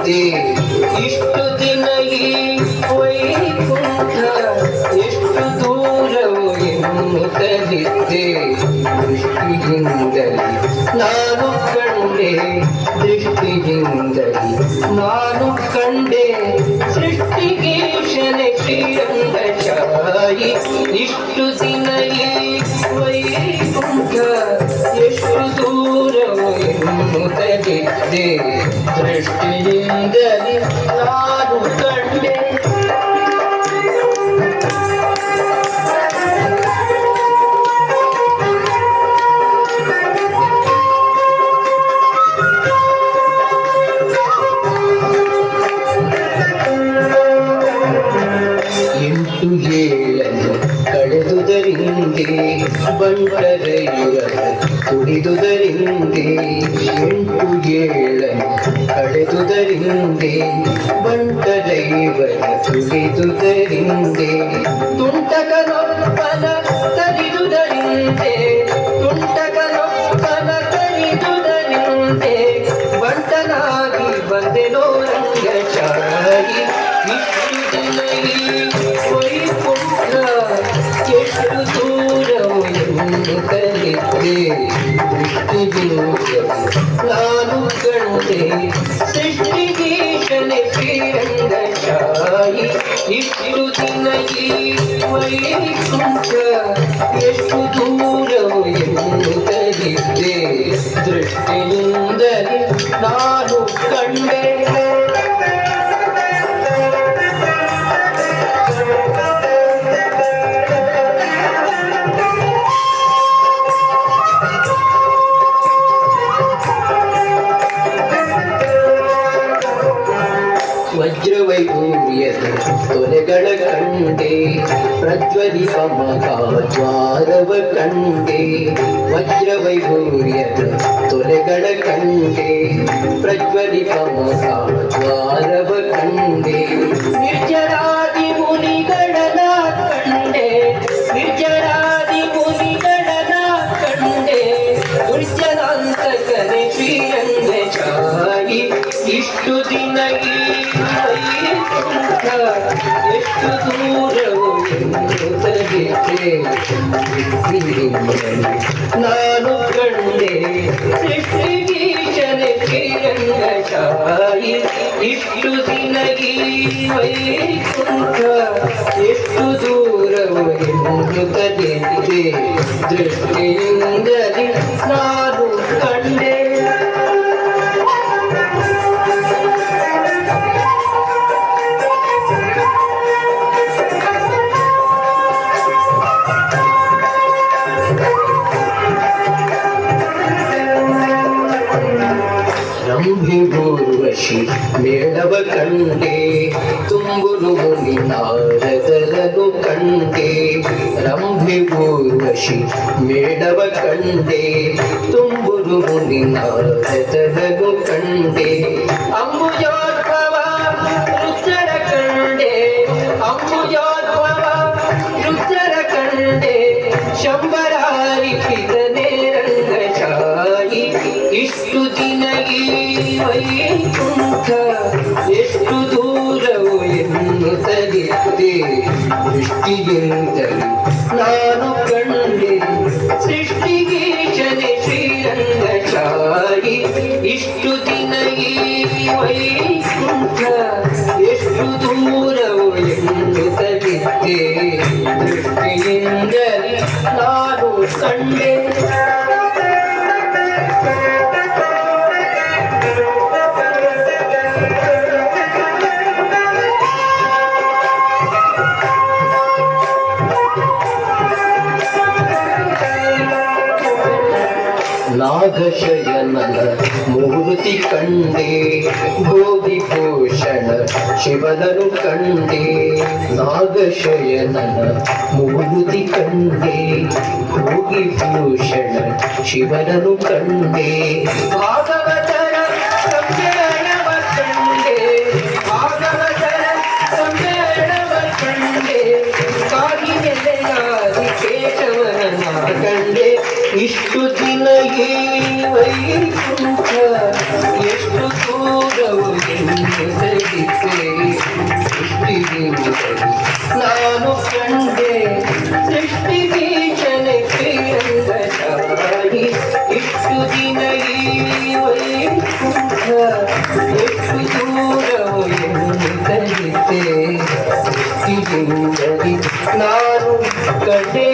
ಮುತ್ತದಿದ್ದೆ ಇಷ್ಟು ದಿನ ಈ ವೈಕುಂಠ ಎಷ್ಟು ದೂರವು ಎನ್ನುತ್ತಲಿದ್ದೆ ದೃಷ್ಟಿಯಿಂದಲೇ ನಾನು ಕಂಡೆ ದೃಷ್ಟಿಯಿಂದಲೇ ನಾನು ಕಂಡೆ ಸೃಷ್ಟಿಗೀಶನೆ ಶ್ರೀರಂಗಶಾಯಿ ಇಷ್ಟು ದಿನ ಈ ವೈಕುಂಠ ಎಷ್ಟು ದೂರವು ಎನ್ನುತ್ತಲಿದ್ದೆ ದೃಷ್ಟಿಯಿಂದಲೇ ನಾನು ಕಂಡೆ ಕಳೆದುದರಿಂದೆ ಬಂಟರೈವರ ಕುಡಿದುದರಿಂದೆ 8 ಏಳನ್ನು ಕಳೆದುದರಿಂದೆ ಬಂಟರೈವರ ಕುಡಿದುದರಿಂದೆ ತುಂಟಕನೊಬ್ಬನ ತರಿದುದರಿಂದೆ ತುಂಟಕನೊಬ್ಬನ ತರಿದುದರಿಂದೆ ಬಂಟನಾಗಿ ಬಂದೆನೋ ರಂಗಶಾಯಿ ಇಷ್ಟು ದಿನ ಎಷ್ಟು ದೂರವು ಎನ್ನುತ್ತಲಿದ್ದೆ ದೃಷ್ಟಿಗಿಂತ ನಾನು ಕಂಡೆ ಸೃಷ್ಟಿಗೀಶನೆ ಶ್ರೀರಂಗಶಾಯಿ ಇಷ್ಟು ದಿನ ಈ ವೈಕುಂಠ ಎಷ್ಟು ದೂರವು ಎನ್ನುತ್ತಲಿದ್ದೆ ದೃಷ್ಟಿಯಿಂದಲೇ ನಾನು ಕಂಡೆ ವಜ್ರವೈಭೂರ್ಯದ ತೊಲೆಗಳ ಕಂಡೆ ಪ್ರಜ್ವಲಿತ ಮಹಾದ್ವಾರವ ಕಂಡೆ ವಜ್ರವೈಭೂರ್ಯದ ತೊಲೆಗಳ ಕಂಡೆ ಪ್ರಜ್ವಲಿತ ಮಹಾದ್ವಾರವ ಕಂಡೆ ನಿರ್ಜರಾದಿ ಮುನಿಗಳನ ಕಂಡೆ ನಿರ್ಜರಾದಿ ಮುನಿಗಳನ ಕಂಡೆ ದುರ್ಜನಾಂತಕನೆ ಶ್ರೀರಂಗಶಾಯಿ ಇಷ್ಟು ದಿನ ಎಷ್ಟು ದೂರವು ಎನ್ನುತ್ತಲಿದ್ದೆ ನಾನು ಕಂಡೆ ಸೃಷ್ಟಿಗೀಶನೆ ಶ್ರೀರಂಗಶಾಯಿ ಇಷ್ಟು ದಿನ ಈ ವೈಕುಂಠ ಎಷ್ಟು ದೂರವು ಎನ್ನುತ್ತಲಿದ್ದೆ ದೃಷ್ಟಿಯಿಂದಲೇ ನಾನು ಕಂಡೆ ರಂಭಿಗೂರ್ವಶಿ ಮೇಳವ ಕಂಡೆ ತುಂಬುರು ಮುನಿ ನಾರದರನು ಕಂಡೆ ರಂಭಿಗೂರ್ವಶಿ ಮೇಳವ ಕಂಡೆ ತುಂಬುರು ಮುನಿ ನಾರದರನು ಕಂಡೆ ಅಂಬುಜೋದ್ಭವ ರುದ್ರರ ಕಂಡೆ ಅಂಬುಜೋದ್ಭವ ರುದ್ರರ ಕಂಡೆ ಶಂಬರಾರಿಪಿತನೇ ರಂಗಶಾಯಿ ಇಷ್ಟು ದಿನ ವೈಕುಂಠ ಎಷ್ಟು ದೂರವು ಎನ್ನುತ್ತಲಿದ್ದೆ ದೃಷ್ಟಿಯಿಂದಲೇ ನಾನು ಕಂಡೆ ಸೃಷ್ಟಿಗೀಶನೆ ಶ್ರೀರಂಗಶಾಯಿ ಇಷ್ಟು ದಿನ ವೈಕುಂಠ ಎಷ್ಟು ದೂರವು ಎನ್ನುತ್ತಲಿದ್ದೆ ದೃಷ್ಟಿಯಿಂದಲೇ ನಾನು ಕಂಡೆ ನಾಗಶಯನನ ಮೂರ್ತಿ ಕಂಡೆ ಗೋಧಿಭೂಷಣ ಶಿವನನು ಕಂಡೆ ನಾಗಶಯನನ ಮೂರ್ತಿ ಕಂಡೆ ಗೋಧಿಭೂಷಣ ಶಿವನನು ಕಂಡೆ ಭಾಗವತರ ಸಮ್ಮೇಳನವ ಕಂಡೆ ಭಾಗವತರ ಸಮ್ಮೇಳನವ ಕಂಡೆ ಕಾಗಿನೆಲೆಯಾದಿ ಕೇಶವನ ಕಂಡೆ ಇಷ್ಟು ದಿನ ಈ ವೈಕುಂಠ ಎಷ್ಟು ದೂರ ದೂರವು ಎನ್ನುತ್ತಲಿದ್ದೆ ಸೃಷ್ಟಿಗಿಂತಲೂ ನಾನು ಕಂಡೆ ಸೃಷ್ಟಿ ಬೀಜನಕ್ಕೆ ರಂಗಶಾಹಿ ಇಷ್ಟು ದಿನ ಈ ವೈಕುಂಠ ಎಷ್ಟು ದೂರವು ಎನ್ನುತ್ತಲಿದ್ದೆ ಸೃಷ್ಟಿಗಿಂತಲೂ ನಾನು ಕಂಡೆ